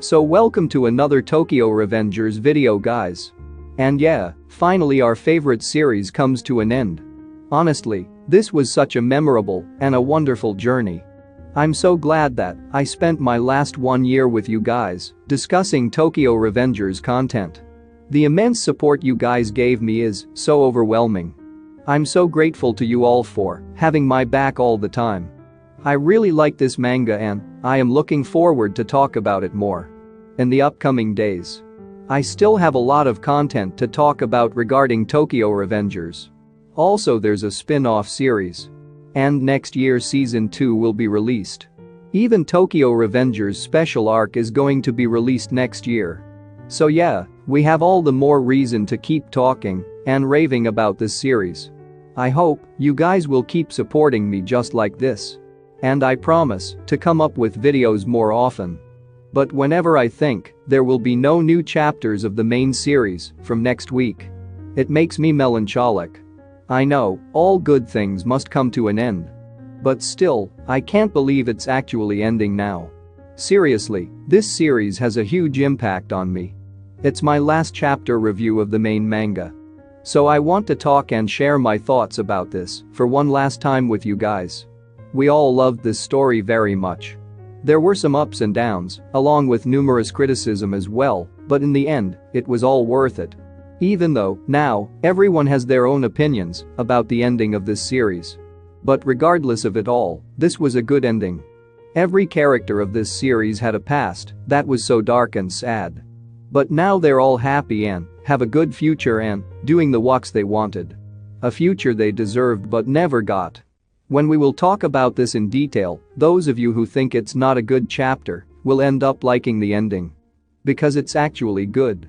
So welcome to another Tokyo Revengers video, guys. And yeah, finally our favorite series comes to an end. Honestly, this was such a memorable and a wonderful journey. I'm so glad that I spent my last 1 year with you guys discussing Tokyo Revengers content. The immense support you guys gave me is so overwhelming. I'm so grateful to you all for having my back all the time. I really like this manga and I am looking forward to talk about it more in the upcoming days. I still have a lot of content to talk about regarding Tokyo Revengers. Also, there's a spin-off series. And next year season 2 will be released. Even Tokyo Revengers special arc is going to be released next year. So yeah, we have all the more reason to keep talking and raving about this series. I hope you guys will keep supporting me just like this. And I promise to come up with videos more often. But whenever I think there will be no new chapters of the main series from next week, it makes me melancholic. I know, all good things must come to an end. But still, I can't believe it's actually ending now. Seriously, this series has a huge impact on me. It's my last chapter review of the main manga. So I want to talk and share my thoughts about this for one last time with you guys. We all loved this story very much. There were some ups and downs, along with numerous criticism as well, but in the end, it was all worth it. Even though, now, everyone has their own opinions about the ending of this series. But regardless of it all, this was a good ending. Every character of this series had a past that was so dark and sad. But now they're all happy and have a good future and doing the walks they wanted. A future they deserved but never got. When we will talk about this in detail, those of you who think it's not a good chapter will end up liking the ending. Because it's actually good.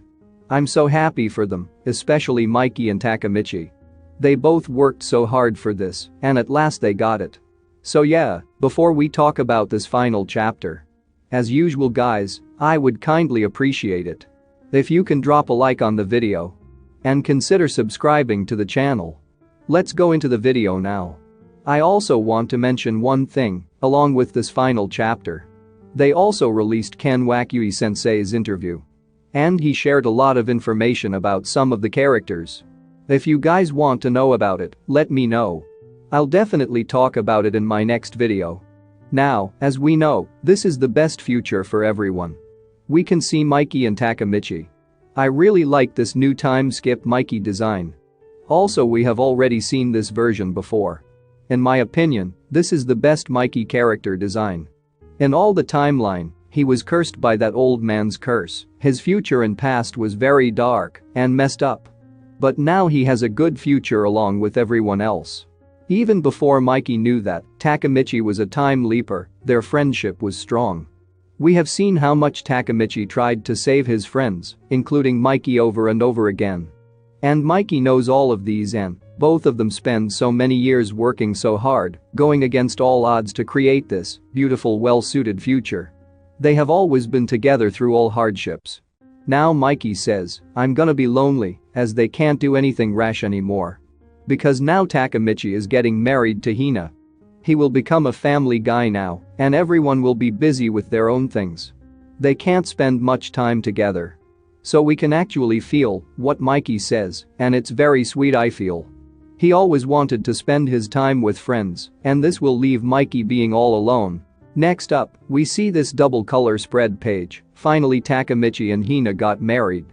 I'm so happy for them, especially Mikey and Takemichi. They both worked so hard for this, and at last they got it. So yeah, before we talk about this final chapter, as usual guys, I would kindly appreciate it if you can drop a like on the video and consider subscribing to the channel. Let's go into the video now. I also want to mention one thing, along with this final chapter. They also released Ken Wakui-sensei's interview. And he shared a lot of information about some of the characters. If you guys want to know about it, let me know. I'll definitely talk about it in my next video. Now, as we know, this is the best future for everyone. We can see Mikey and Takemichi. I really like this new time skip Mikey design. Also, we have already seen this version before. In my opinion, this is the best Mikey character design. In all the timeline, he was cursed by that old man's curse. His future and past was very dark and messed up. But now he has a good future along with everyone else. Even before Mikey knew that Takemichi was a time leaper, their friendship was strong. We have seen how much Takemichi tried to save his friends, including Mikey over and over again. And Mikey knows all of these and both of them spend so many years working so hard, going against all odds to create this beautiful, well-suited future. They have always been together through all hardships. Now Mikey says, I'm gonna be lonely, as they can't do anything rash anymore. Because now Takemichi is getting married to Hina. He will become a family guy now, and everyone will be busy with their own things. They can't spend much time together. So we can actually feel what Mikey says, and it's very sweet, I feel. He always wanted to spend his time with friends, and this will leave Mikey being all alone. Next up, we see this double color spread page. Finally Takemichi and Hina got married.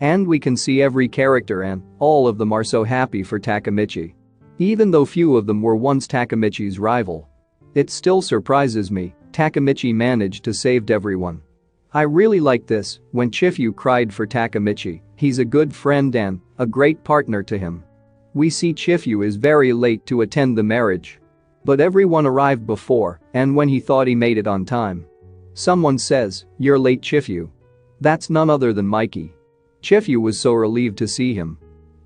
And we can see every character and all of them are so happy for Takemichi. Even though few of them were once Takemichi's rival. It still surprises me, Takemichi managed to save everyone. I really like this, when Chifu cried for Takemichi, he's a good friend and a great partner to him. We see Chifu is very late to attend the marriage. But everyone arrived before, and when he thought he made it on time. Someone says, "You're late, Chifu." That's none other than Mikey. Chifu was so relieved to see him.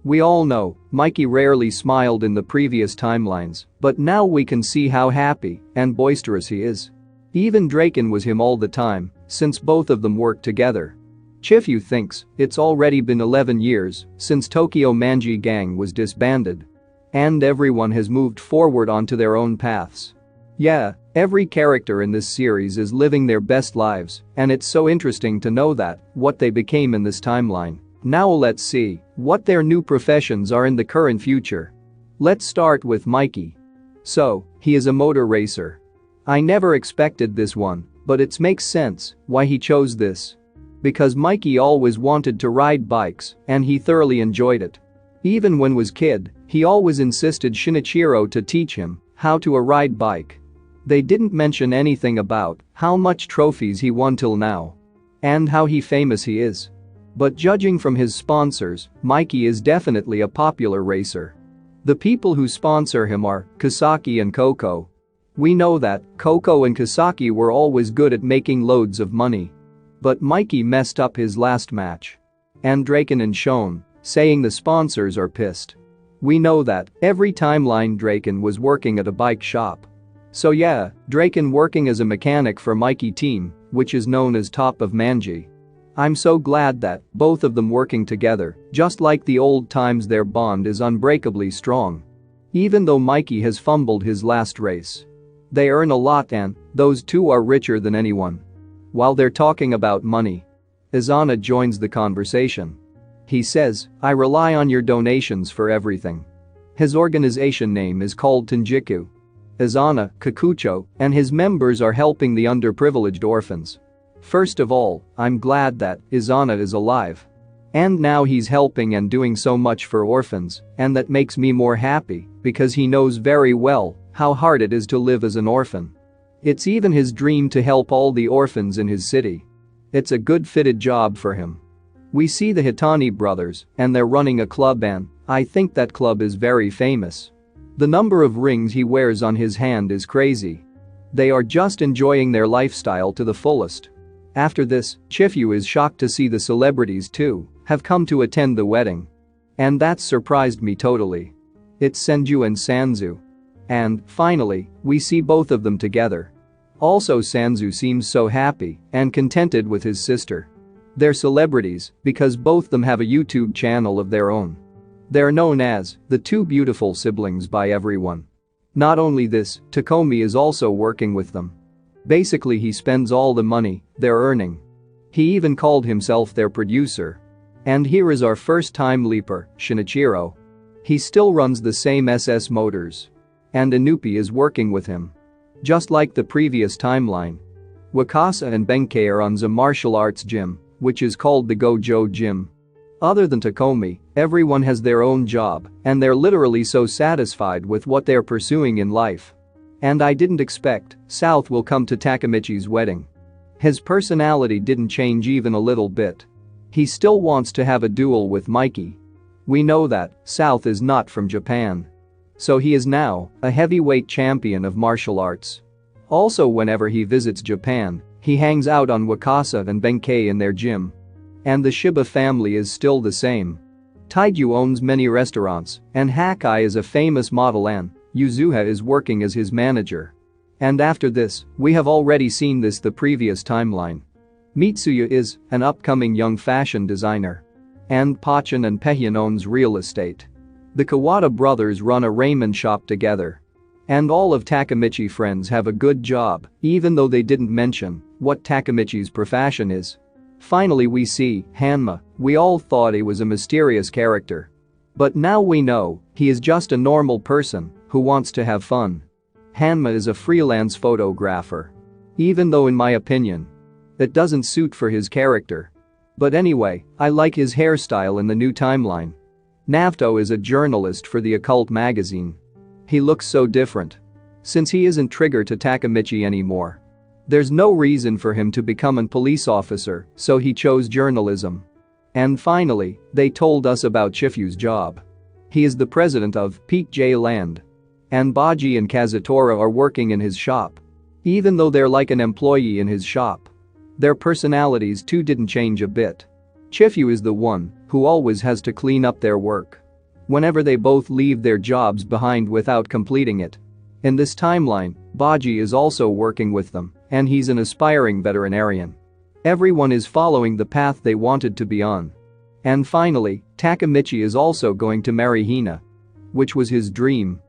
We all know, Mikey rarely smiled in the previous timelines, but now we can see how happy and boisterous he is. Even Draken was him all the time, since both of them worked together. Chifu thinks it's already been 11 years since Tokyo Manji Gang was disbanded. And everyone has moved forward onto their own paths. Yeah, every character in this series is living their best lives, and it's so interesting to know that, what they became in this timeline. Now let's see what their new professions are in the current future. Let's start with Mikey. So, he is a motor racer. I never expected this one, but it makes sense why he chose this. Because Mikey always wanted to ride bikes, and he thoroughly enjoyed it. Even when was kid, he always insisted Shinichiro to teach him how to ride bike. They didn't mention anything about how much trophies he won till now. And how famous he is. But judging from his sponsors, Mikey is definitely a popular racer. The people who sponsor him are Kasaki and Coco. We know that Coco and Kasaki were always good at making loads of money. But Mikey messed up his last match. And Draken and Shone, saying the sponsors are pissed. We know that every timeline Draken was working at a bike shop. So yeah, Draken working as a mechanic for Mikey team, which is known as Top of Manji. I'm so glad that both of them working together, just like the old times their bond is unbreakably strong. Even though Mikey has fumbled his last race. They earn a lot and those two are richer than anyone. While they're talking about money, Izana joins the conversation. He says, I rely on your donations for everything. His organization name is called Tenjiku. Izana, Kikucho, and his members are helping the underprivileged orphans. First of all, I'm glad that Izana is alive. And now he's helping and doing so much for orphans, and that makes me more happy because he knows very well how hard it is to live as an orphan. It's even his dream to help all the orphans in his city. It's a good fitted job for him. We see the Hitani brothers, and they're running a club and I think that club is very famous. The number of rings he wears on his hand is crazy. They are just enjoying their lifestyle to the fullest. After this, Chifu is shocked to see the celebrities too have come to attend the wedding. And that surprised me totally. It's Senju and Sanzu. And, finally, we see both of them together. Also Sanzu seems so happy and contented with his sister. They're celebrities because both them have a YouTube channel of their own. They're known as the two beautiful siblings by everyone. Not only this, Takomi is also working with them. Basically he spends all the money they're earning. He even called himself their producer. And here is our first time leaper, Shinichiro. He still runs the same SS Motors. And Inupi is working with him. Just like the previous timeline. Wakasa and Benkei are on the martial arts gym, which is called the Gojo Gym. Other than Takomi, everyone has their own job, and they're literally so satisfied with what they're pursuing in life. And I didn't expect South will come to Takemichi's wedding. His personality didn't change even a little bit. He still wants to have a duel with Mikey. We know that South is not from Japan. So he is now a heavyweight champion of martial arts. Also whenever he visits Japan, he hangs out on Wakasa and Benkei in their gym. And the Shiba family is still the same. Taiju owns many restaurants, and Hakai is a famous model and Yuzuha is working as his manager. And after this, we have already seen this the previous timeline. Mitsuya is an upcoming young fashion designer. And Pachin and Pehyan owns real estate. The Kawada brothers run a ramen shop together. And all of Takemichi friends have a good job, even though they didn't mention what Takemichi's profession is. Finally we see Hanma. We all thought he was a mysterious character. But now we know he is just a normal person who wants to have fun. Hanma is a freelance photographer. Even though in my opinion, it doesn't suit for his character. But anyway, I like his hairstyle in the new timeline. Naoto is a journalist for the occult magazine. He looks so different. Since he isn't triggered to Takemichi anymore. There's no reason for him to become a police officer, so he chose journalism. And finally, they told us about Chifu's job. He is the president of Peak J Land. And Baji and Kazutora are working in his shop. Even though they're like an employee in his shop. Their personalities too didn't change a bit. Chifu is the one who always has to clean up their work. Whenever they both leave their jobs behind without completing it. In this timeline, Baji is also working with them, and he's an aspiring veterinarian. Everyone is following the path they wanted to be on. And finally, Takemichi is also going to marry Hina. Which was his dream.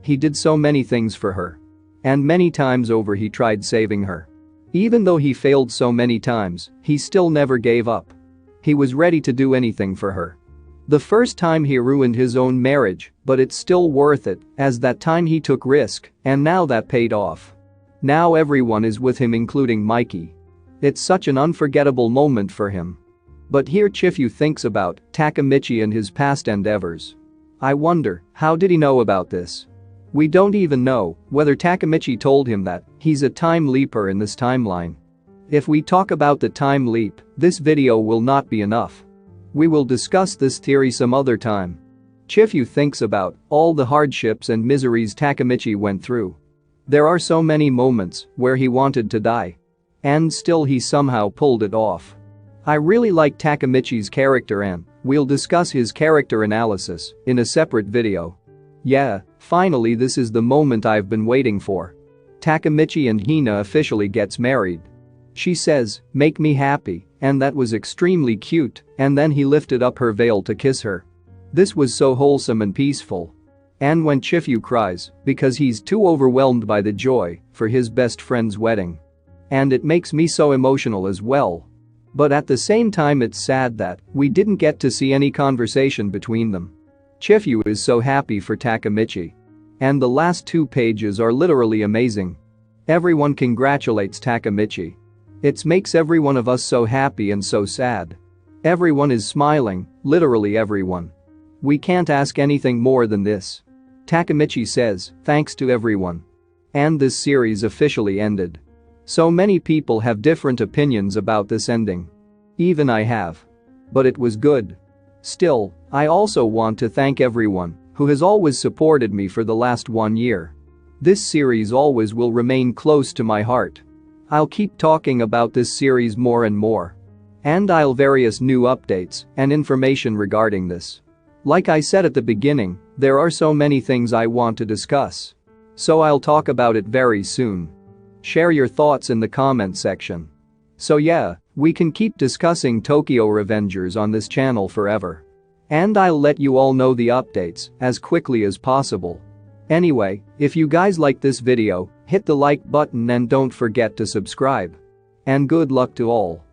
He did so many things for her. And many times over he tried saving her. Even though he failed so many times, he still never gave up. He was ready to do anything for her. The first time he ruined his own marriage, but it's still worth it, as that time he took risk, and now that paid off. Now everyone is with him, including Mikey. It's such an unforgettable moment for him. But here Chifu thinks about Takemichi and his past endeavors. I wonder, how did he know about this? We don't even know whether Takemichi told him that he's a time leaper in this timeline. If we talk about the time leap, this video will not be enough. We will discuss this theory some other time. Chifu thinks about all the hardships and miseries Takemichi went through. There are so many moments where he wanted to die. And still he somehow pulled it off. I really like Takemichi's character and we'll discuss his character analysis in a separate video. Yeah, finally this is the moment I've been waiting for. Takemichi and Hina officially gets married. She says, "Make me happy," and that was extremely cute, and then he lifted up her veil to kiss her. This was so wholesome and peaceful. And when Chifu cries because he's too overwhelmed by the joy for his best friend's wedding. And it makes me so emotional as well. But at the same time it's sad that we didn't get to see any conversation between them. Chifu is so happy for Takemichi. And the last 2 pages are literally amazing. Everyone congratulates Takemichi. It makes every one of us so happy and so sad. Everyone is smiling, literally everyone. We can't ask anything more than this. Takemichi says, "Thanks to everyone." And this series officially ended. So many people have different opinions about this ending. Even I have. But it was good. Still, I also want to thank everyone who has always supported me for the last 1 year. This series always will remain close to my heart. I'll keep talking about this series more and more. And I'll various new updates and information regarding this. Like I said at the beginning, there are so many things I want to discuss. So I'll talk about it very soon. Share your thoughts in the comment section. So yeah, we can keep discussing Tokyo Revengers on this channel forever. And I'll let you all know the updates as quickly as possible. Anyway, if you guys like this video, hit the like button and don't forget to subscribe. And good luck to all.